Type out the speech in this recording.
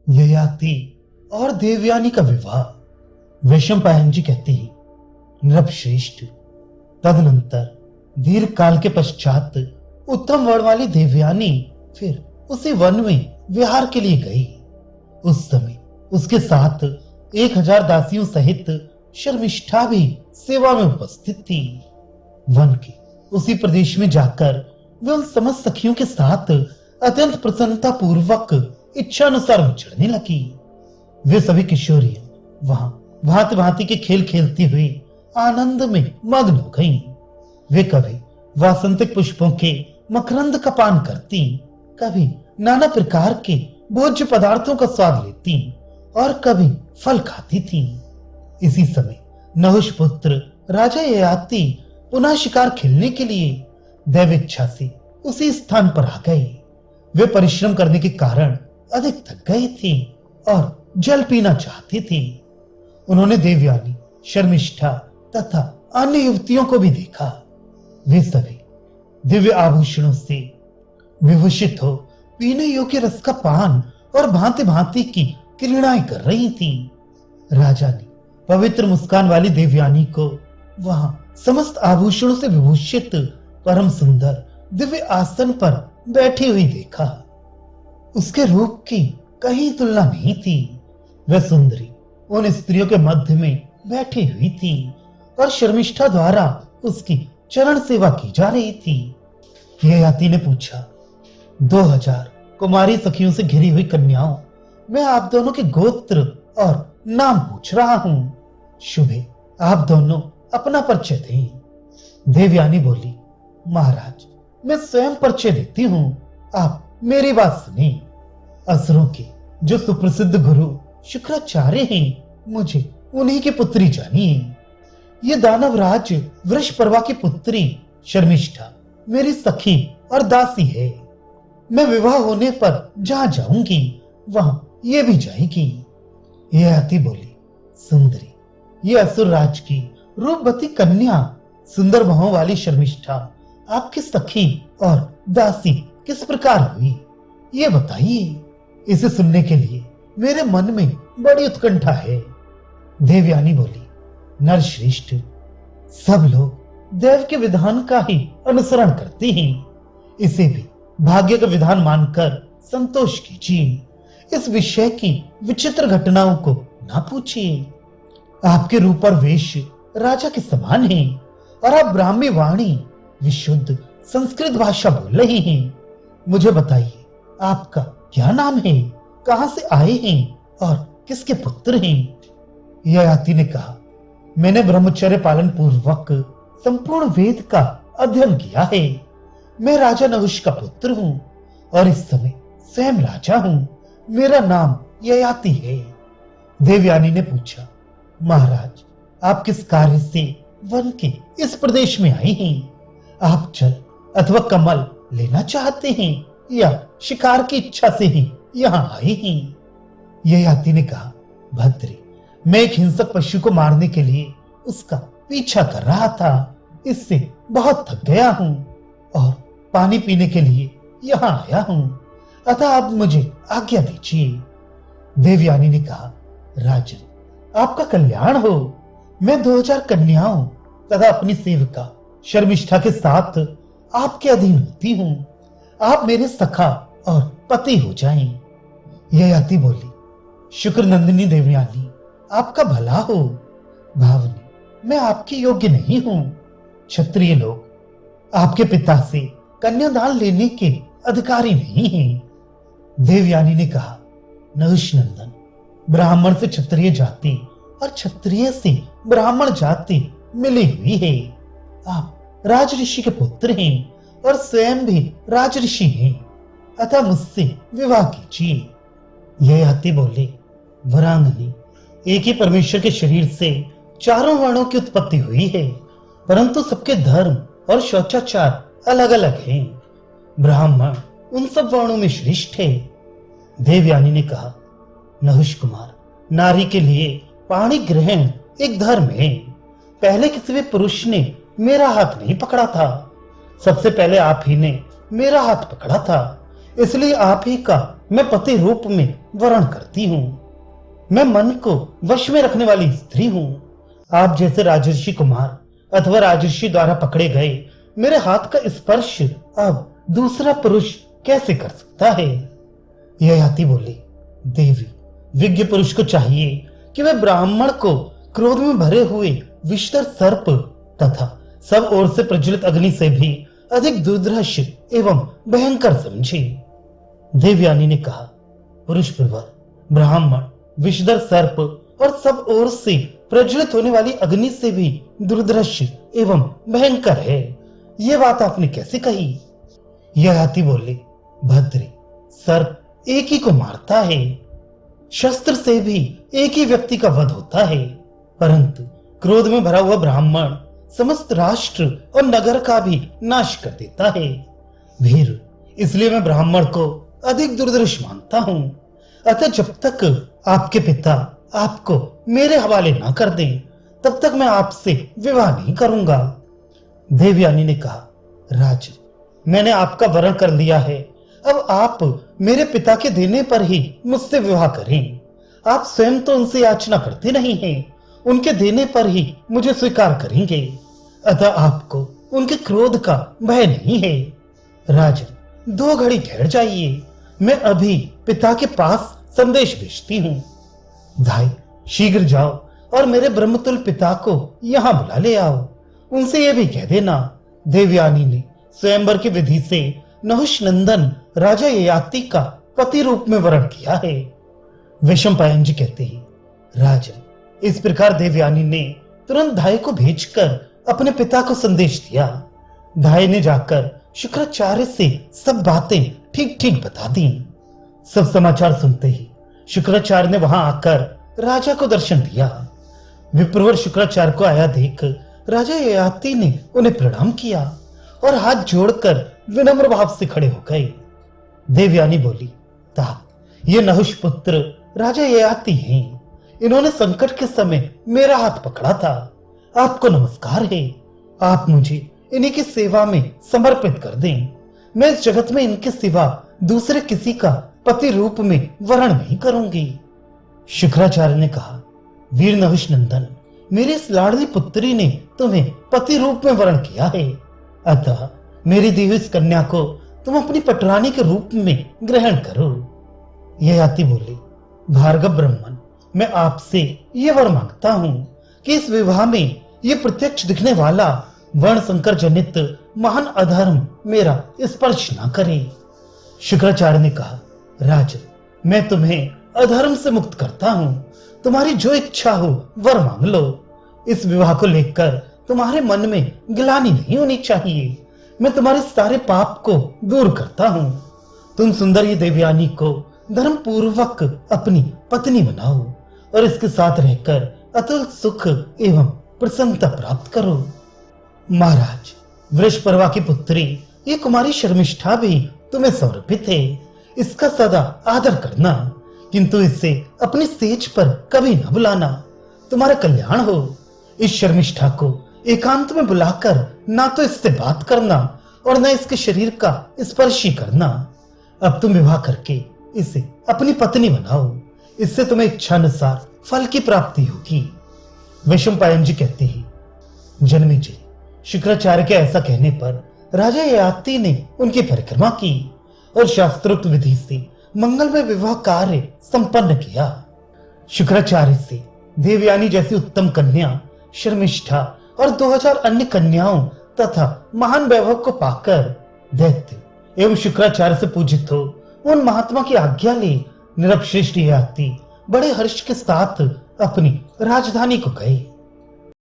ययाति और देवयानी का विवाह। वैशंपायन जी कहते ही नृपश्रेष्ठ तदनंतर दीर्घ काल के पश्चात उत्तम वर्ण वाली देवयानी फिर उसी वन में विहार के लिए गई। उस समय उसके साथ 1000 दासियों सहित शर्मिष्ठा भी सेवा में उपस्थित थी। वन के उसी प्रदेश में जाकर वे उन समस्त सखियों के साथ अत्यंत प्रसन्नता पूर्वक इच्छानुसार विचरने लगी। वे सभी किशोरियां वहां भांति भांति के खेल खेलती हुई आनंद में मग्न हो गईं। वे कभी वासंतिक पुष्पों के मकरंद का पान करती, कभी नाना प्रकार के भोज्य पदार्थों का स्वाद लेती और कभी फल खाती थी। इसी समय नहुष पुत्र राजा ययाति पुनः शिकार खेलने के लिए दैवेच्छा से उसी स्थान पर आ गए। वे परिश्रम करने के कारण अधिक थक गए थे और जल पीना चाहते थे। उन्होंने देवयानी, शर्मिष्ठा तथा अन्य युवतियों को भी देखा। वे सभी दिव्य आभूषणों से विभूषित हो पीने योग्य रस का पान और भांति भांति की क्रीड़ाएं कर रही थी। राजा ने पवित्र मुस्कान वाली देवयानी को वहां समस्त आभूषणों से विभूषित परम सुंदर दिव्य आसन पर बैठी हुई देखा। उसके रूप की कहीं तुलना नहीं थी। वह सुंदरी उन स्त्रियों के मध्य में बैठी हुई थी और शर्मिष्ठा द्वारा उसकी चरण सेवा की जा रही थी। ययाति ने पूछा, 2000 कुमारी सखियों से घिरी हुई कन्याओं, मैं आप दोनों के गोत्र और नाम पूछ रहा हूं। शुभे आप दोनों अपना परिचय दें। देवयानी बोली, महाराज मैं स्वयं परिचय देती हूं, आप मेरी बात सुनिए। असुरों के जो सुप्रसिद्ध गुरु शुक्राचार्य हैं, मुझे उन्हीं की पुत्री जानिए। ये दानवराज वृषपर्वा की पुत्री शर्मिष्ठा मेरी सखी और दासी है। मैं विवाह होने पर जहां जाऊंगी वहां ये भी जाएगी। ययाति बोली, सुंदरी ये असुर राज की रूपवती कन्या सुंदर बाहों वाली शर्मिष्ठा आपकी सखी और दासी किस प्रकार हुई, ये बताइए। इसे सुनने के लिए मेरे मन में बड़ी उत्कंठा है। देवयानी बोली, नरश्रेष्ठ सब लोग देव के विधान का ही अनुसरण करते हैं। इसे भी भाग्य का विधान मानकर संतोष कीजिए। इस विषय की विचित्र घटनाओं को ना पूछिए। आपके रूप और वेश राजा के समान है और आप ब्राह्मी वाणी विशुद्ध संस्कृत भाषा बोल रहे हैं। मुझे बताइए आपका क्या नाम है, कहां से आए हैं और किसके पुत्र हैं। ययाति ने कहा, मैंने ब्रह्मचर्य पालन पूर्वक संपूर्ण वेद का अध्ययन किया है। मैं राजा नहुष का पुत्र हूं और इस समय स्वयं राजा हूं। मेरा नाम ययाति है। देवयानी ने पूछा, महाराज आप किस कार्य से वन के इस प्रदेश में आए हैं? आप जल अथवा कमल लेना चाहते हैं या शिकार की इच्छा से ही यहाँ आए हैं? ययाति ने कहा, भद्रे मैं एक हिंसक पशु को मारने के लिए उसका पीछा कर रहा था। इससे बहुत थक गया हूं और पानी पीने के लिए यहाँ आया हूं, अतः आप मुझे आज्ञा दीजिए। देवयानी ने कहा, राजन आपका कल्याण हो। मैं 2000 कन्याओं तथा अपनी सेविका शर्मिष्ठा के साथ आपके अधीन होती हूं। आप मेरे सखा और पति हो जाएं। ययाति बोली, शुक्र नंदिनी देवयानी आपका भला हो। भावनी मैं आपकी योग्य नहीं हूं। क्षत्रिय लोग आपके पिता से कन्यादान लेने के अधिकारी नहीं हैं। देवयानी ने कहा, नहुष नंदन ब्राह्मण से क्षत्रिय जाति और क्षत्रिय से ब्राह्मण जाति मिली हुई है। आप राजऋषि के पुत्र हैं और स्वयं भी राजऋषि हैं, अतः मुझसे विवाह कीजिए। ययाति बोले, वरांगनी एक ही परमेश्वर के शरीर से चारों वर्णों की उत्पत्ति हुई है, परंतु सबके धर्म और शौचाचार अलग अलग हैं। ब्राह्मण उन सब वर्णों में श्रेष्ठ है। देवयानी ने कहा, नहुष कुमार नारी के लिए पाणी ग्रहण एक धर्म है। पहले किसी भी पुरुष ने मेरा हाथ नहीं पकड़ा था। सबसे पहले आप ही ने मेरा हाथ पकड़ा था, इसलिए आप ही का मैं पति रूप में वर्ण करती हूँ। मैं मन को वश में रखने वाली स्त्री हूँ। आप जैसे राजर्षि कुमार अथवा राजर्षि द्वारा पकड़े गए मेरे हाथ का स्पर्श अब दूसरा पुरुष कैसे कर सकता है? ययाति बोली, देवी, विज्ञ पुरुष को चाहिए कि वह ब्राह्मण को क्रोध में भरे हुए विषधर सर्प तथा सब ओर से प्रज्वलित अग्नि से भी अधिक दुर्धर्ष एवं भयंकर समझे। देवयानी ने कहा, पुरुष प्रवर ब्राह्मण विषधर सर्प और सब ओर से प्रज्वलित होने वाली अग्नि से भी दुर्धर्ष एवं भयंकर है। यह बात आपने कैसे कही? ययाति बोले, भद्रे, सर्प एक ही को मारता है, शस्त्र से भी एक ही व्यक्ति का वध होता है, परंतु क्रोध में भरा हुआ ब्राह्मण समस्त राष्ट्र और नगर का भी नाश कर देता है। वीर, इसलिए मैं ब्राह्मण को अधिक दुर्धर्ष मानता हूं। अतः जब तक आपके पिता आपको मेरे हवाले ना कर दें, तब तक मैं आपसे विवाह नहीं करूंगा। देवयानी ने कहा, राज, मैंने आपका वरण कर लिया है, अब आप मेरे पिता के देने पर ही मुझसे विवाह करें। आप स्वयं तो उनसे याचना करते नहीं हैं, उनके देने पर ही मुझे स्वीकार करेंगे। अतः आपको उनके क्रोध का भय नहीं है। राजन, 2 घड़ी ठहर जाइए, मैं अभी पिता के पास संदेश भेजती हूँ। भाई, शीघ्र जाओ और मेरे ब्रह्मतुल पिता को यहाँ बुला ले आओ। उनसे यह भी कह देना, देवयानी ने स्वयंवर की विधि से नहुष नंदन राजा ययाति का पति रूप में वरण किया है। वैशंपायन जी कहते हैं, राजन, इस प्रकार देवयानी ने तुरंत धाय को भेजकर अपने पिता को संदेश दिया। धाय ने जाकर शुक्राचार्य से सब बातें ठीक ठीक बता दी। सब समाचार सुनते ही शुक्राचार्य ने वहां आकर राजा को दर्शन दिया। विप्रवर शुक्राचार्य को आया देख राजा ययाति ने उन्हें प्रणाम किया और हाथ जोड़कर विनम्र भाव से खड़े हो गए। देवयानी बोली, तात, ये नहुष पुत्र राजा ययाति हैं। इन्होंने संकट के समय मेरा हाथ पकड़ा था। आपको नमस्कार है। आप मुझे इन्हीं की सेवा में समर्पित कर दें। मैं इस जगत में इनके सिवा दूसरे किसी का पति रूप में वरण नहीं करूंगी। शुक्राचार्य ने कहा, वीर नहुष नंदन, मेरी इस लाडली पुत्री ने तुम्हें पति रूप में वरण किया है, अतः मेरी दी हुई इस कन्या को तुम अपनी पटरानी के रूप में ग्रहण करो। ययाति बोले, भार्गव ब्राह्मण, मैं आपसे यह वर मांगता हूं कि इस विवाह में यह प्रत्यक्ष दिखने वाला वर्ण संकर जनित महान अधर्म मेरा स्पर्श ना करे। शुक्राचार्य ने कहा, राजन, मैं तुम्हें अधर्म से मुक्त करता हूं। तुम्हारी जो इच्छा हो वर मांग लो। इस विवाह को लेकर तुम्हारे मन में गिलानी नहीं होनी चाहिए। मैं तुम्हारे सारे पाप को दूर करता हूं। तुम सुंदरी देवयानी को धर्म पूर्वक अपनी पत्नी बनाओ और इसके साथ रहकर अतुल सुख एवं प्रसन्नता प्राप्त करो। महाराज, वृषपर्वा की पुत्री ये कुमारी शर्मिष्ठा भी तुम्हें समर्पित है। इसका सदा आदर करना, किंतु इसे अपनी सेज पर कभी न बुलाना। तुम्हारा कल्याण हो। इस शर्मिष्ठा को एकांत में बुलाकर ना तो इससे बात करना और न इसके शरीर का स्पर्श ही करना। अब तुम विवाह करके इसे अपनी पत्नी बनाओ। इससे तुम्हें इच्छानुसार फल की प्राप्ति होगी। वैशंपायन जी कहते हैं, जन्मेजय, शुक्राचार्य के ऐसा कहने पर राजा ययाति ने उनकी परिक्रमा की और शास्त्रोक्त विधि से मंगलमय विवाह कार्य संपन्न किया। शुक्राचार्य से देवयानी जैसी उत्तम कन्या शर्मिष्ठा और 2000 अन्य कन्याओं तथा महान वैभव को पाकर दैत्य एवं शुक्राचार्य से पूजित हो उन महात्मा की आज्ञा ले नृपश्रेष्ठ ययाति बड़े हर्ष के साथ अपनी राजधानी को गए।